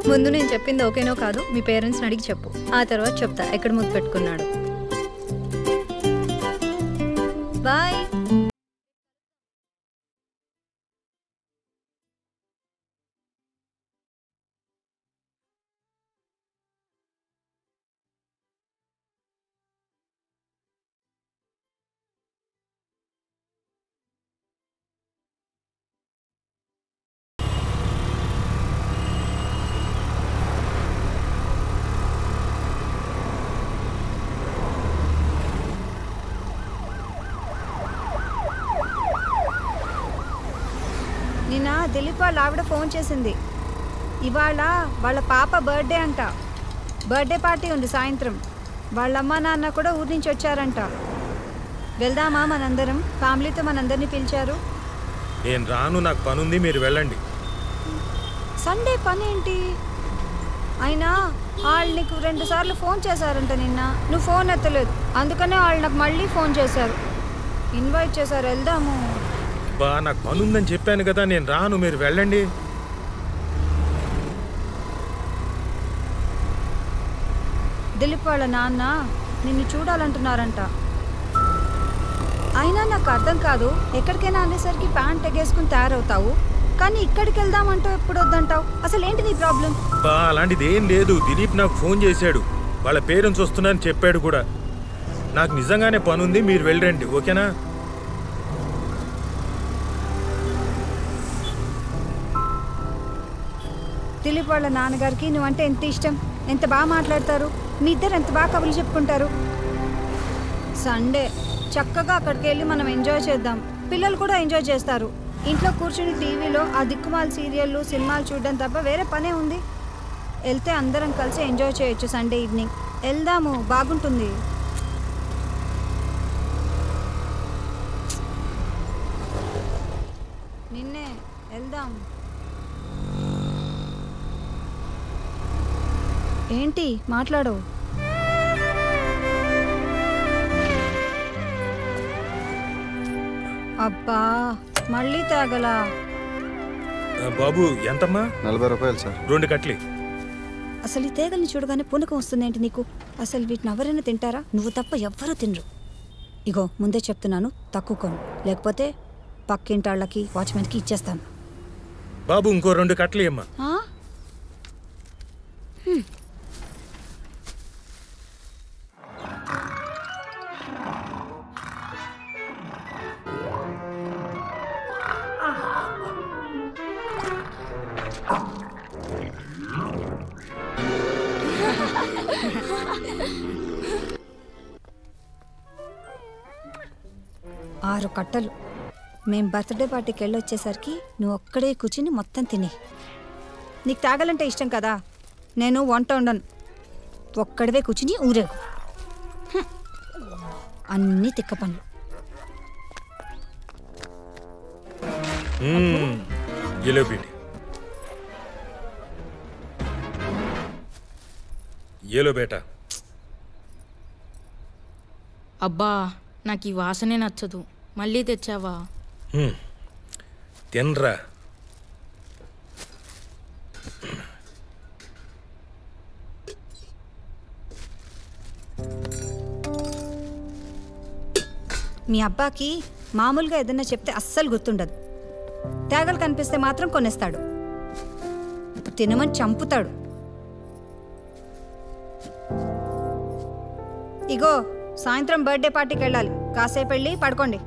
ముందు నేను చెప్పింది ఓకేనో కాదు మీ పేరెంట్స్ని అడిగి చెప్పు. ఆ తర్వాత చెప్తా ఎక్కడ ముద్దు పెట్టుకున్నాడు. బాయ్. నిన్న దిలీప్ వాళ్ళ ఆవిడ ఫోన్ చేసింది. ఇవాళ వాళ్ళ పాప బర్త్డే అంట. బర్త్డే పార్టీ ఉంది సాయంత్రం. వాళ్ళమ్మ నాన్న కూడా ఊరి నుంచి వచ్చారంట. వెళ్దామా మనందరం? ఫ్యామిలీతో మనందరినీ పిలిచారు. నేను రాను, నాకు పనుంది, మీరు వెళ్ళండి. సండే పని ఏంటి? అయినా వాళ్ళు నీకు 2 సార్లు ఫోన్ చేశారంట నిన్న. నువ్వు ఫోన్ ఎత్తలేదు, అందుకనే వాళ్ళు నాకు మళ్ళీ ఫోన్ చేశారు, ఇన్వైట్ చేశారు. వెళ్దాము. బా నాకు పనుందని చెప్పాను కదా, నేను రాను, మీరు వెళ్ళండి. దిలీప్ వాళ్ళ నాన్న నిన్ను చూడాలంటున్నారంట. అయినా నాకు అర్థం కాదు, ఎక్కడికైనా అనేసరికి ప్యాంట్ ఎగేసుకుని తయారవుతావు, కానీ ఇక్కడికి వెళ్దామంటూ ఎప్పుడు వద్దంటావు. అసలు ఏంటి నీ ప్రాబ్లం? బా అలాంటిది ఏం లేదు. దిలీప్ నాకు ఫోన్ చేశాడు, వాళ్ళ పేరెంట్స్ వస్తున్నారని చెప్పాడు కూడా. నాకు నిజంగానే పనుంది, మీరు వెళ్ళండి, ఓకేనా? దిలీప్ వాళ్ళ నాన్నగారికి నువ్వంటే ఎంత ఇష్టం, ఎంత బాగా మాట్లాడతారు, మీ ఇద్దరు ఎంత బాగా కబుర్లు చెప్పుకుంటారు. సండే చక్కగా అక్కడికి వెళ్ళి మనం ఎంజాయ్ చేద్దాం. పిల్లలు కూడా ఎంజాయ్ చేస్తారు. ఇంట్లో కూర్చుని టీవీలో ఆ దిక్కుమాల సీరియళ్ళు సినిమాలు చూడడం తప్ప వేరే పనే ఉంది. వెళ్తే అందరం కలిసి ఎంజాయ్ చేయొచ్చు. సండే ఈవినింగ్ వెళ్దాము, బాగుంటుంది. నిన్నే వెళ్దాం. ఏంటి మాట్లాడు? అబ్బా మళ్ళీ తాగలా? బాబు ఎంతమ్మా? 40 రూపాయలు సార్. 2 కట్లీ. అసలు ఈ తేగల్ని చూడగానే పూనకం వస్తుందేంటి నీకు? అసలు వీటిని ఎవరైనా తింటారా? నువ్వు తప్ప ఎవ్వరూ తినరు. ఇగో ముందే చెప్తున్నాను, తక్కువ కొను, లేకపోతే పక్కింటాళ్ళకి వాచ్మెన్కి ఇచ్చేస్తాను. బాబు ఇంకో 2 కట్లీ అమ్మా. 6 కట్టలు. మేం బర్త్డే పార్టీకి వెళ్ళొచ్చేసరికి నువ్వు ఒక్కడే కూర్చుని మొత్తం తిని. నీకు తాగాలంటే ఇష్టం కదా, నేను వంట ఉండను, ఒక్కడవే కూర్చుని ఊరేగు. అన్నీ తిక్క పనులు. ఏలో బేటా. అబ్బా నాకు ఈ వాసనే నచ్చదు, మళ్ళీ తెచ్చావా? తినరా. మీ అబ్బాకి మామూలుగా ఏదన్నా చెప్తే అస్సలు గుర్తుండదు. తేగలు కనిపిస్తే మాత్రం కొనేస్తాడు, తినమని చంపుతాడు. ఇగో సాయంత్రం బర్త్డే పార్టీకి వెళ్ళాలి, కాసేపు వెళ్ళి పడుకోండి.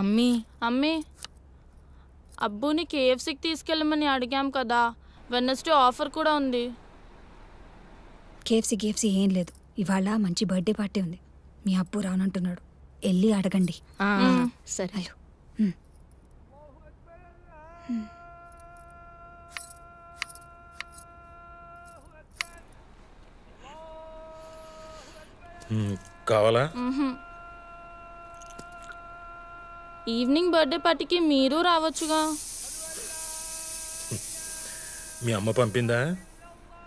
అమ్మీ అమ్మీ అబ్బుని కేఎఫ్సీకి తీసుకెళ్ళమని అడిగాం కదా, వెన్నెస్డే ఆఫర్ కూడా ఉంది. కేఎఫ్సీ ఏం లేదు, ఇవాళ మంచి బర్త్డే పార్టీ ఉంది. మీ అబ్బు రానంటున్నాడు, వెళ్ళి అడగండి. సరే. హలో. కావాలా? ఈవినింగ్ బర్త్డే పార్టీకి మీరు రావచ్చుగా. మీ అమ్మ పంపిందా?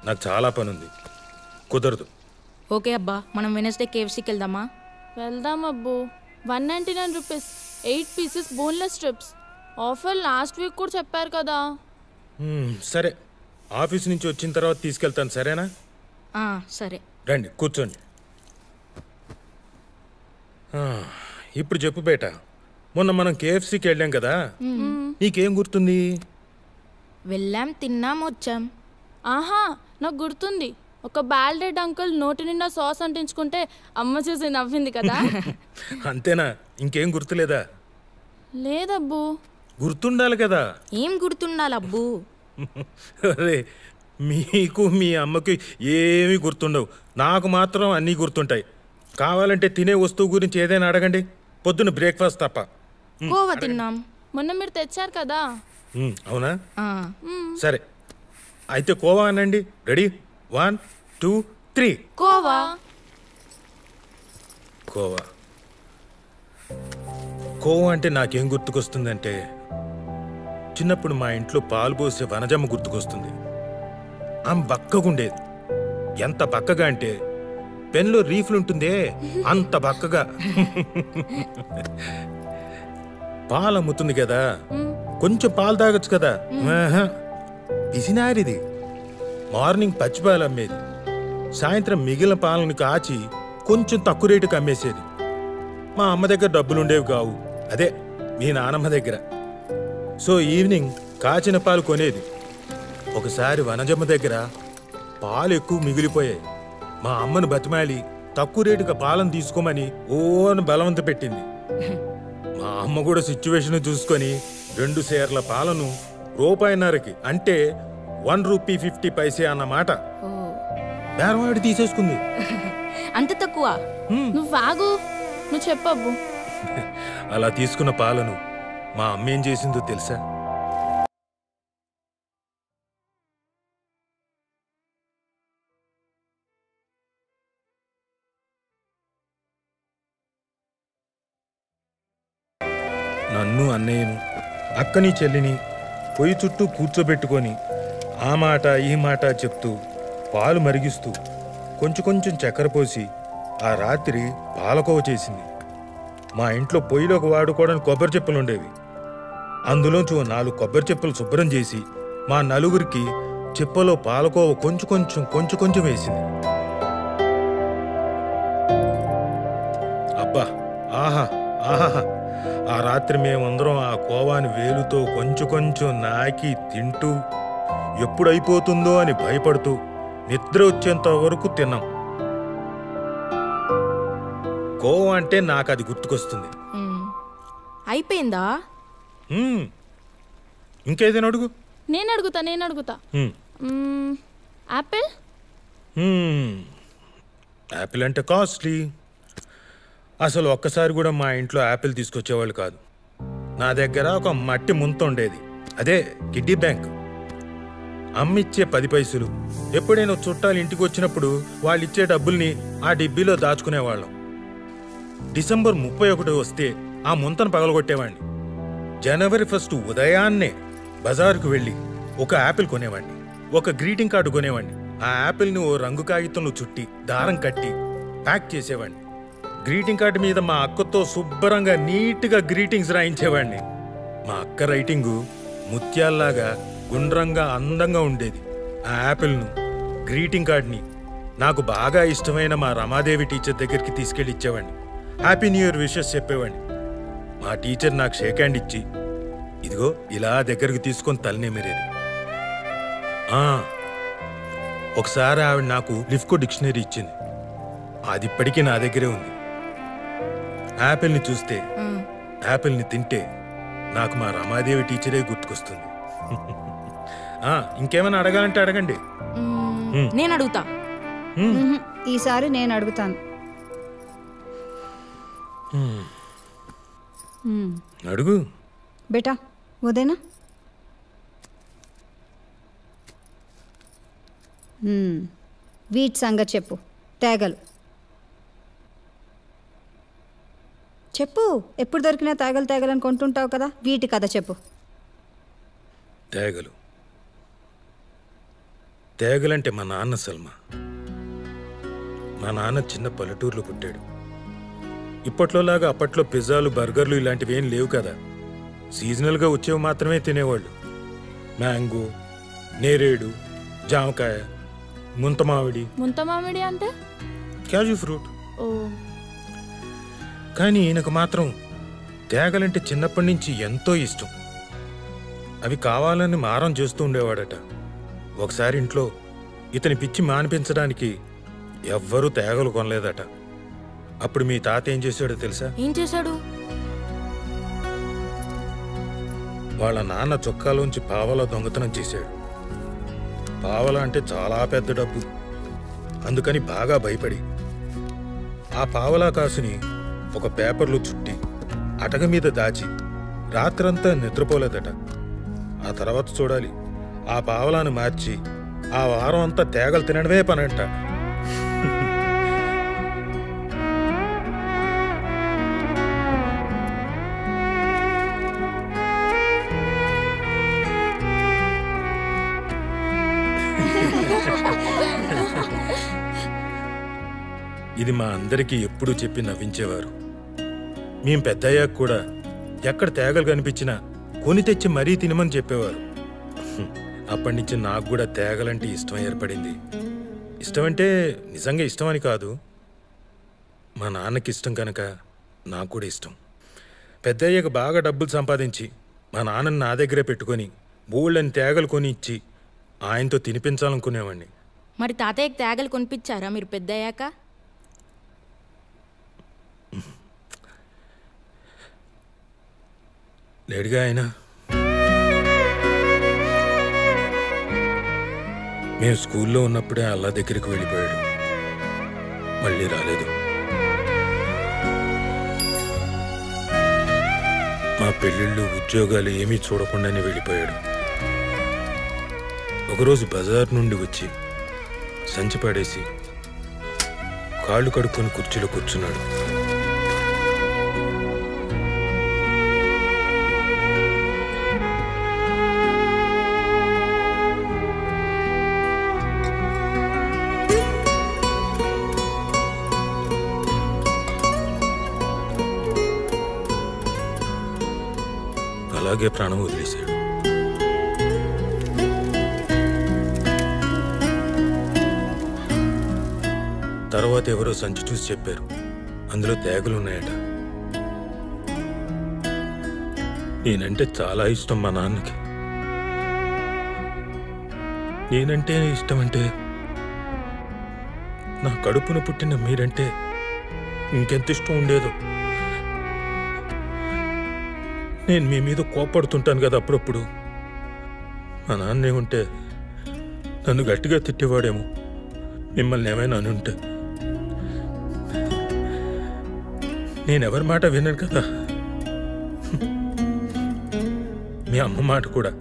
నాకు చాలా పని ఉంది, కుదరదు. ఓకే అబ్బా, మనం వెనస్డే కేఎఫ్సీకి వెళ్దామా? వెళ్దాం అబ్బు. 199 rupees 8 pieces boneless strips. Offer last week కూడా చెప్పారు కదా. సరే, ఆఫీస్ నుంచి వచ్చిన తర్వాత తీసుకెళ్తాను, సరేనా? సరే రండి కూర్చోండి. ఇప్పుడు చెప్పు బేట, మొన్న మనం కేఎఫ్సీకి వెళ్ళాం కదా, నీకేం గుర్తుంది? వెళ్ళాం, తిన్నాం, వచ్చాం. ఆహా, నాకు గుర్తుంది. ఒక బాల్డెడ్ అంకుల్ నోటి నిండా సాస్ అంటించుకుంటే అమ్మ చూసి నవ్వింది కదా. అంతేనా? ఇంకేం గుర్తులేదా? లేదబ్బు. గుర్తుండాలి కదా. ఏం గుర్తుండాలి అబ్బు? అరే, మీకు మీ అమ్మకి ఏమీ గుర్తుండవు, నాకు మాత్రం అన్నీ గుర్తుంటాయి. కావాలంటే తినే వస్తువు గురించి ఏదైనా అడగండి, పొద్దున్న బ్రేక్ఫాస్ట్ తప్ప. కోవా తిన్నాం, మొన్న మీరు తెచ్చారు కదా. అవునా? సరే, అయితే కోవా అనండి. రెడీ? 1 2 3. కోవా. కోవా కోవా అంటే నాకేం గుర్తుకొస్తుందంటే, చిన్నప్పుడు మా ఇంట్లో పాలు పోసే వనజమ్మ గుర్తుకొస్తుంది. ఆమె బక్కగుండేది. ఎంత బక్కగా అంటే పెన్లో రీఫ్లు ఉంటుందే అంత బక్కగా. పాలు అమ్ముతుంది కదా, కొంచెం పాలు తాగొచ్చు కదా. పిసినారిది. మార్నింగ్ పచ్చిపాలు అమ్మేది, సాయంత్రం మిగిలిన పాలను కాచి కొంచెం తక్కువ రేటుకి అమ్మేసేది. మా అమ్మ దగ్గర డబ్బులుండేవి కావు, అదే మీ నానమ్మ దగ్గర. సో ఈవినింగ్ కాచిన పాలు కొనేది. ఒకసారి వనజమ్మ దగ్గర పాలు ఎక్కువ మిగిలిపోయాయి. మా అమ్మను బతిమాలి తక్కువ రేటుగా పాలను తీసుకోమని ఓను బలవంత పెట్టింది. మా అమ్మ కూడా సిచ్యువేషన్ చూసుకొని 2 సేర్ల పాలను ₹1.5కి, అంటే 1 రూపీ 50 పైసే అన్నమాట, బేరవాడి తీసేసుకుంది. అంత తక్కువ? నువ్వు ఆగు, నువ్వు చెప్పబ్బు. అలా తీసుకున్న పాలను మా అమ్మ ఏం చేసిందో తెలుసా? నన్ను, అన్నయ్యను, అక్కని, చెల్లిని పొయ్యి చుట్టూ కూర్చోబెట్టుకొని ఆ మాట ఈ మాట చెప్తూ పాలు మరిగిస్తూ కొంచెం కొంచెం చక్కెర పోసి ఆ రాత్రి పాలకోవ చేసింది. మా ఇంట్లో పొయ్యిలోకి వాడుకోవడానికి కొబ్బరి చెప్పులు ఉండేవి. అందులోంచి 4 కొబ్బరి చెప్పులు శుభ్రం చేసి మా నలుగురికి చెప్పలో పాలకోవ కొంచెం కొంచెం వేసింది. అబ్బా, ఆహా ఆహా! ఆ రాత్రి మేమందరం ఆ కోవాని వేలుతో కొంచెం నాకి తింటూ ఎప్పుడైపోతుందో అని భయపడుతూ నిద్ర వచ్చేంత వరకు తిన్నాం. కోవా అంటే నాకు అది గుర్తుకొస్తుంది. అయిపోయిందా? ఇంకేదైనా అడుగు. నేను అడుగుతా. యాపిల్? యాపిల్ అంటే కాస్ట్లీ. అసలు ఒక్కసారి కూడా మా ఇంట్లో యాపిల్ తీసుకొచ్చేవాళ్ళు కాదు. నా దగ్గర ఒక మట్టి ముంత ఉండేది, అదే కిడ్డీ బ్యాంక్. అమ్మిచ్చే 10 పైసలు ఎప్పుడైనా చుట్టాలు ఇంటికి వచ్చినప్పుడు వాళ్ళు ఇచ్చే డబ్బుల్ని ఆ డిబ్బీలో దాచుకునేవాళ్ళం. డిసెంబర్ 31 వస్తే ఆ ముంతను పగలగొట్టేవాడిని. జనవరి 1 ఉదయాన్నే బజారుకు వెళ్ళి ఒక యాపిల్ కొనేవాడిని, ఒక గ్రీటింగ్ కార్డు కొనేవాడిని. ఆ యాపిల్ని ఓ రంగు కాగితంలో చుట్టి దారం కట్టి ప్యాక్ చేసేవాడిని. గ్రీటింగ్ కార్డు మీద మా అక్కతో శుభ్రంగా నీట్గా గ్రీటింగ్స్ రాయించేవాడిని. మా అక్క రైటింగు ముత్యాల్లాగా గుండ్రంగా అందంగా ఉండేది. ఆ యాపిల్ను, గ్రీటింగ్ కార్డ్ని నాకు బాగా ఇష్టమైన మా రమాదేవి టీచర్ దగ్గరికి తీసుకెళ్ళి ఇచ్చేవాడిని. హ్యాపీ న్యూ ఇయర్ విషెస్ చెప్పేవాడిని. మా టీచర్ నాకు షేక్ హ్యాండ్ ఇచ్చి, ఇదిగో ఇలా దగ్గరికి తీసుకొని తలనేమిరేది. ఒకసారి ఆవిడ నాకు లిఫ్కో డిక్షనరీ ఇచ్చింది, అది ఇప్పటికీ నా దగ్గరే ఉంది. యాపిల్ని చూస్తే యాపిల్ని తింటే నాకు మా రమాదేవి టీచరే గుర్తుకొస్తుంది. ఇంకేమైనా అడగాలంటే అడగండి. నేను అడుగుతా. ఈసారి నేను అడుగుతాను. అడుగు బేటా. ఉదయనా వీటి సంగతి చెప్పు. తేగలు చెప్పు. ఎప్పుడు దొరికినా తేగలు తేగలని కొంటుంటావు కదా, వీటి కథ చెప్పు. తేగలు తేగలంటే మా నాన్న సల్మా. మా నాన్న చిన్న పల్లెటూరులో పుట్టాడు. ఇప్పట్లోలాగా అప్పట్లో పిజ్జాలు బర్గర్లు ఇలాంటివి ఏం లేవు కదా. సీజనల్గా వచ్చేవి మాత్రమే తినేవాళ్ళు. మ్యాంగో, నేరేడు, జామకాయ, ముంతమామిడి అంటే క్యాజు ఫ్రూట్. ఓ. కానీ ఈయనకు మాత్రం తేగలంటే చిన్నప్పటి నుంచి ఎంతో ఇష్టం. అవి కావాలని మారం చేస్తూ ఉండేవాడట. ఒకసారి ఇంట్లో ఇతని పిచ్చి మానిపించడానికి ఎవ్వరూ తేగలు కొనలేదట. అప్పుడు మీ తాత ఏం చేశాడో తెలుసా? ఏం చేశాడు? వాళ్ళ నాన్న చొక్కాలోంచి పావలా దొంగతనం చేశాడు. పావలా అంటే చాలా పెద్ద డబ్బు. అందుకని బాగా భయపడి ఆ పావలా కాసుని ఒక పేపర్లో చుట్టి అటక మీద దాచి రాత్రంతా నిద్రపోలేదట. ఆ తర్వాత చూడాలి, ఆ పావలాను మార్చి ఆ వారం అంతా తేగలు తినడమే పనంట. ఇది మా అందరికీ ఎప్పుడూ చెప్పి నవ్వించేవారు. మేం పెద్దయ్యాక కూడా ఎక్కడ తేగలు కనిపించినా కొని తెచ్చి మరీ తినమని చెప్పేవారు. అప్పటి నుంచి నాకు కూడా తేగలంటే ఇష్టం ఏర్పడింది. ఇష్టమంటే నిజంగా ఇష్టమని కాదు, మా నాన్నకి ఇష్టం కనుక నాకు కూడా ఇష్టం. పెద్దయ్యాక బాగా డబ్బులు సంపాదించి మా నాన్నని నా దగ్గరే పెట్టుకొని బోళ్ళని తేగలు కొని ఇచ్చి ఆయనతో తినిపించాలనుకునేవాడిని. మరి తాతయ్యకి తేగలు కొనిపించారా మీరు పెద్దయ్యాక? లేడుగా ఆయన. మేము స్కూల్లో ఉన్నప్పుడే అల్లా దగ్గరికి వెళ్ళిపోయాడు. మళ్ళీ రాలేదు. మా పెళ్ళిళ్ళు, ఉద్యోగాలు ఏమీ చూడకుండానే వెళ్ళిపోయాడు. ఒకరోజు బజార్ నుండి వచ్చి సంచి పడేసి కాళ్ళు కడుక్కొని కుర్చీలో కూర్చున్నాడు. అలాగే ప్రాణం వదిలేశాడు. తర్వాత ఎవరో సంచి చూసి చెప్పారు, అందులో తేగలున్నాయట. నేనంటే చాలా ఇష్టం మా నాన్నకి. నేనంటే ఇష్టం అంటే నా కడుపున పుట్టిన మీరంటే ఇంకెంత ఇష్టం ఉండేదో. నేను మీ మీద కోపడుతుంటాను కదా అప్పుడప్పుడు. మా నాన్నే ఉంటే నన్ను గట్టిగా తిట్టేవాడేమో, మిమ్మల్ని ఏమైనా అని ఉంటే. నేనెవరి మాట విన్నాను కదా, మీ అమ్మ మాట కూడా.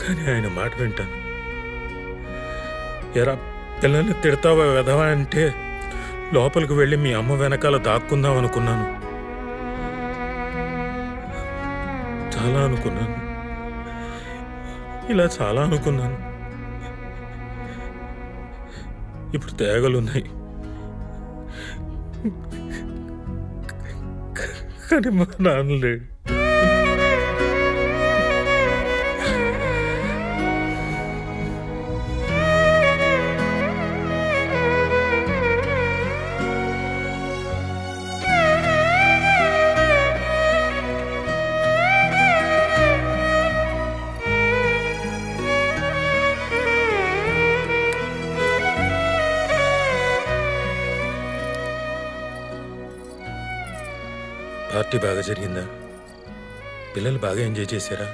కానీ ఆయన మాట వింటాను. ఎరా పిల్లల్ని తిడతావా వెధవా అంటే లోపలికి వెళ్ళి మీ అమ్మ వెనకాల దాక్కుందాం అనుకున్నాను. చాలా అనుకున్నాను, ఇలా చాలా అనుకున్నాను. ఇప్పుడు తేగలున్నాయి, కానీ మా నాన్న లేడు. పార్టీ బాగా జరిగిందా? పిల్లలు బాగా ఎంజాయ్ చేశారా?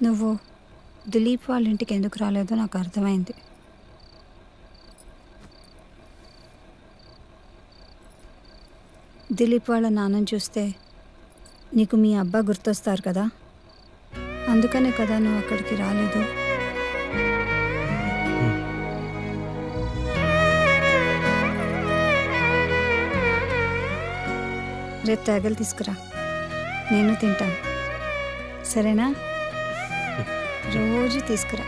నువ్వు దిలీప్ వాళ్ళ ఇంటికి ఎందుకు రాలేదో నాకు అర్థమైంది. దిలీప్ వాళ్ళ నాన్నని చూస్తే నీకు మీ అబ్బా గుర్తొస్తారు కదా, అందుకనే కదా నువ్వు అక్కడికి రాలేదు. రేపు తేగలు తీసుకురా, నేను తింటాను, సరేనా? రోజు తీసుకురా.